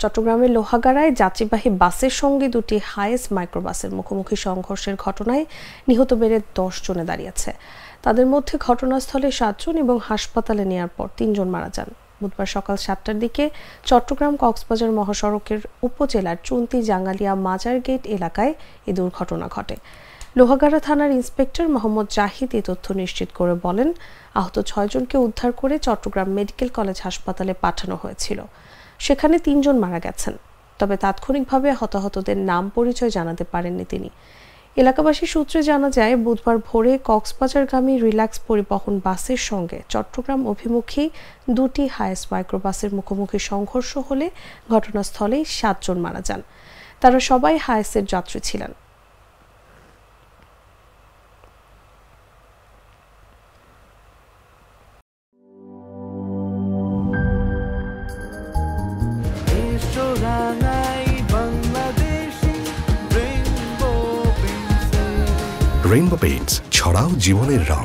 চট্টগ্রামের লোহাগাড়ায় যাত্রীবাহী বাসের সঙ্গে দুটি হাইএস মাইক্রোবাসের মুখোমুখি সংঘর্ষের ঘটনায় নিহত বেড়ে 10 জনে দাঁড়িয়েছে। তাদের মধ্যে ঘটনাস্থলে 7 জন এবং হাসপাতালে নেওয়ার পর 3 জন মারা যান। বুধবার সকাল 7টার দিকে চট্টগ্রাম কক্সবাজার মহাসড়কের উপজেলার চুন্তি জাঙ্গালিয়া মাজার গেট এলাকায় এই দুর্ঘটনা ঘটে। লোহাগাড়া থানার ইন্সপেক্টর মোহাম্মদ জাহিদ এই তথ্য নিশ্চিত করে বলেন, আহত 6 জনকে উদ্ধার করে চট্টগ্রাম মেডিকেল কলেজ হাসপাতালে পাঠানো হয়েছিল। সেখানে 3 জন মারা গেছেন, তবে তাৎক্ষণিকভাবে হতাহতদের নাম পরিচয় জানাতে পারেননি তিনি। এলাকাবাসী সূত্রে জানা যায়, বুধবার ভোরে কক্সবাজারগামী রিল্যাক্স পরিবহন বাসের সঙ্গে চট্টগ্রাম অভিমুখী দুটি হাইএস মাইক্রোবাসের মুখোমুখি সংঘর্ষ হলে ঘটনাস্থলেই 7 জন মারা যান। তারা সবাই হাইএসের যাত্রী ছিলেন। রেইনবো পেইন্টস, ছড়াও জীবনের রং।